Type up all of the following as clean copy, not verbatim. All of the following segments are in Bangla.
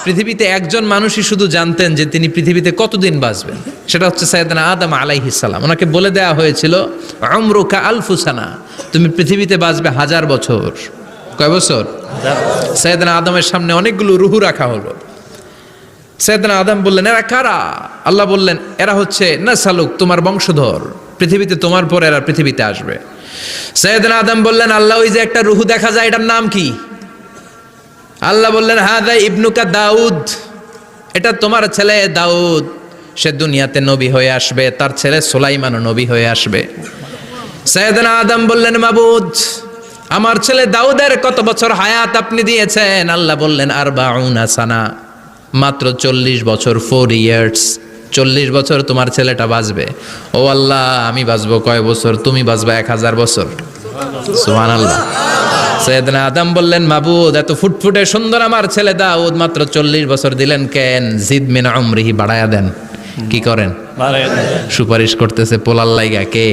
পৃথিবীতে একজন মানুষই শুধু জানতেন যে তিনি পৃথিবীতে কতদিন বাঁচবেন, সেটা হচ্ছে সাইয়েদনা আদম আলাইহিস সালাম। ওনাকে বলে দেওয়া হয়েছিল উমরুকা আলফু সানা, তুমি পৃথিবীতে বাঁচবে 1000 বছর। কয় বছর? সাইয়েদনা আদমের সামনে অনেকগুলো রুহু রাখা হলো। সাইয়েদনা আদম বললেন, এরা কারা? আল্লাহ বললেন, এরা হচ্ছে নাসালুক, তোমার বংশধর, পৃথিবীতে তোমার পর এরা পৃথিবীতে আসবে। সাইয়েদনা আদম বললেন, আল্লাহ ওই যে একটা রুহু দেখা যায়, এটার নাম কি? আল্লাহ বললেন, হাদা ইবনুকা দাউদ, এটা তোমার ছেলে দাউদ, সে দুনিয়াতে নবী হয়ে আসবে, তার ছেলে সুলাইমানও নবী হয়ে আসবে। সাইয়েদনা আদম বললেন, মাবুদ, আমার ছেলে দাউদের কত বছর হায়াত আপনি দিয়েছেন? আল্লাহ বললেন, 40 সানা, মাত্র 40 বছর, 4 ইয়ার্স, 40 বছর তোমার ছেলেটা বাঁচবে। ও আল্লাহ, আমি বাঁচবো কয় বছর? তুমি বাঁচবা 1000 বছর। সুবহানাল্লাহ। সাইয়েদনা আদম বললেন, মাবুদ, এত ফুটফুটে সুন্দর আমার ছেলে দাউদ, মাত্র 40 বছর দিলেন কেন? জিদ মিন উমরিহি, বাড়ায়া দেন। কি করেন? সুপারিশ করতেছে পোলার লাইগা। কে?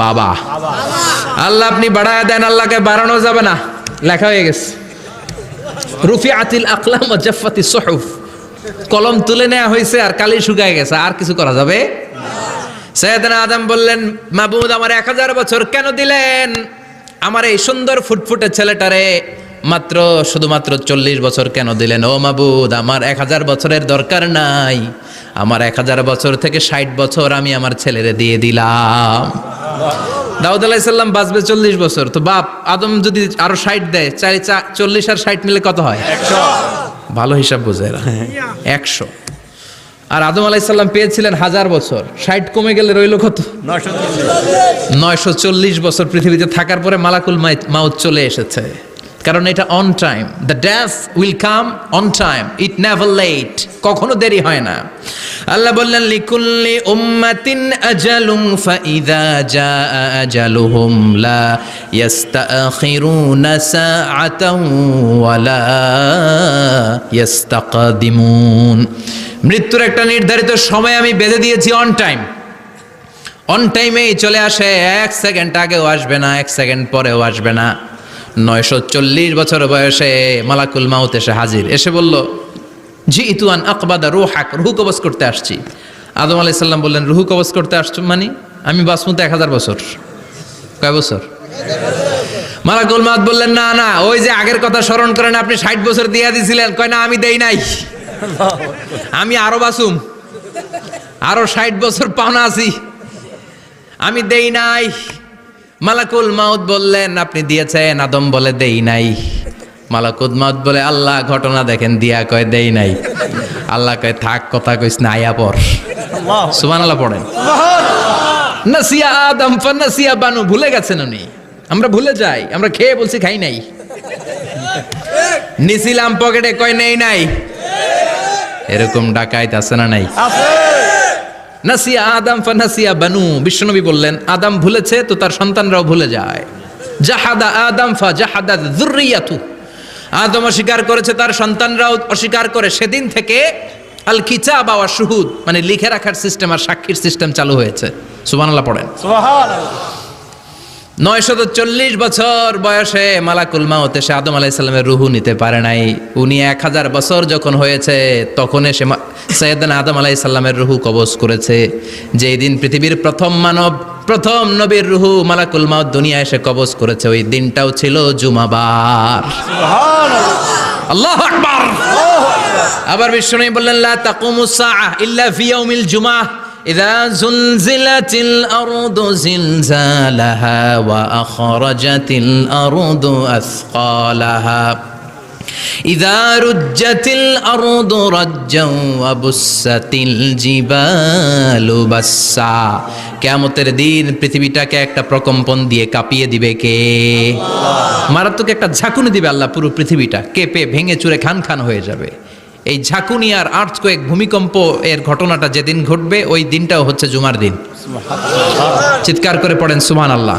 বাবা। আল্লাহ আপনি বাড়ায়া দেন। আল্লাহকে বাড়ানো যাবে না, লেখা হয়ে গেছে। রুফিআতিল আকলাম ওয়া জাফফাতিস সুহুফ, কলম তুলে নেওয়া হয়েছে আর কালি শুকায় গেছে, আর কিছু করা যাবে? সাইয়েদনা আদম বললেন, মাবুদ, আমার 1000 বছর কেন দিলেন? আমার এই সুন্দর ফুটফুটে ছেলেটারে শুধুমাত্র 40 বছর কেন দিলেন? ও মাবুদ, আমার 1000 বছরের দরকার নাই, আমার 1000 বছর থেকে 60 বছর আমি আমার ছেলেরে দিয়ে দিলাম। দাউদ আলাইহিস সালাম বাঁচবে 40 বছর, তো বাপ আদম যদি আরো 60 দেয়, 40 আর 60 মিলে কত হয়? 100। ভালো হিসাব বোঝে না, 100। আর আদম আলাইহিস সালাম পেয়েছিলেন 1000 বছর, 60 কমে গেলে রইল কত? 940 বছর পৃথিবীতে থাকার পরে মালাকুল মাউত চলে এসেছে। কারণ এটা on time, the death will come on time, it never late, কখনো দেরি হয় না। আল্লাহ বললেন, লিকুল্লি উম্মাতিন আজালুন ফাইযা জাআ আজালুহুম লা ইস্তাখিরুনা সাআতান ওয়ালা ইস্তাকদিমুন। মৃত্যুর একটা নির্ধারিত সময় আমি বেঁধে দিয়েছি, অন টাইম, অন টাইমেই চলে আসে, 1 সেকেন্ড আগেও আসবে না, 1 সেকেন্ড পরেও আসবে না। 940 বছর বয়সে মালাকুল মাউত এসে হাজির, এসে বলল, জিইতু আন আকবাদা রূহাক, রূহ কবজ করতে আসছি। আদম আলাইহিস সালাম বললেন, রূহ কবজ করতে আসছো মানে? আমি বাঁচবো তো 1000 বছর। কয় বছর? মালাকুল মাউত বললেন, না না, ওই যে আগের কথা স্মরণ করেন, আপনি 60 বছর দিয়ে দিয়েছিলেন। কয় না, আমি দেই নাই, আমি আরো বাঁচুম, আরো 60 বছর পাওনা আছি, আমি দেই নাই। মালাকুল মাউত বললেন, আপনি দিয়েছেন? আদম বলে, দেই নাই। মালাকুল মাউত বলে, আল্লাহ ঘটনা দেখেন, দিয়া কয় দেই নাই। আল্লাহ কয়, থাক, কথা কইস না, আয়া পড়। সুবহানাল্লাহ পড়েন। নাসিয়া আদম ফানাসিয়া বানু, ভুলে গেছেন উনি, আমরা ভুলে যাই, আমরা খেয়ে বলছি খাই নাই, নিছিলাম পকেটে, কয় নেই নাই। এরকম ডাকাইত আছে না নাই? নাসিয়া আদম ফানাসিয়া বানু, বিশ্বনবী বললেন, আদম ভুলেছে তো তার সন্তানরাও ভুলে যায়। জাহাদা আদম ফাজাহাদা যুররিয়াতু, আদম অস্বীকার করেছে, তার সন্তানরাও অস্বীকার করে। সেদিন থেকে আল কিতাব ওয়া শুহুদ, মানে লিখে রাখার সিস্টেম আর সাক্ষীর সিস্টেম চালু হয়েছে। সুবহানাল্লাহ পড়েন। সুবহানাল্লাহ। 940 বছর বয়সে মালাকুল মাউত এসে আদম আলাইহিস সালামের রূহ নিতে পারে নাই। উনি 1000 বছর যখন হয়েছে তখন এসে সাইয়েদনা আদম আলাইহিস সালামের রূহ কবজ করেছে। যেই দিন পৃথিবীর প্রথম মানব, প্রথম নবীর রূহ মালাকুল মাউত দুনিয়া এসে কবজ করেছে, ওই দিনটাও ছিল জুমাবার। সুবহানাল্লাহ, আল্লাহু আকবার। আবার বিশ্বনবী বললেন, লা তাকুমুস সাআহ ইল্লা ফি ইয়াউমিল জুমআহ ইযা যুলজিলাতিল আরদু জিলজালাহা ওয়া আখরাজাতিল আরদু আসকালাহা ইযা রুজ্জাতিল আরদু রাজ্জাও ওয়া বুসাতিল জিবালু বাসসা। কিয়ামতের দিন পৃথিবীটাকে একটা প্রকম্পন দিয়ে কাঁপিয়ে দিবে কে? আল্লাহ। মারাত্মক একটা ঝাঁকুনি দিবে আল্লাহ, পুরো পৃথিবীটা কেঁপে ভেঙে চুরে খান খান হয়ে যাবে। এই ঝাঁকুনি আর আর্থকোয়েক, ভূমিকম্প এর ঘটনাটা যেদিন ঘটবে ওই দিনটাও হচ্ছে জুমার দিন। চিৎকার করে পড়েন সুবহানাল্লাহ।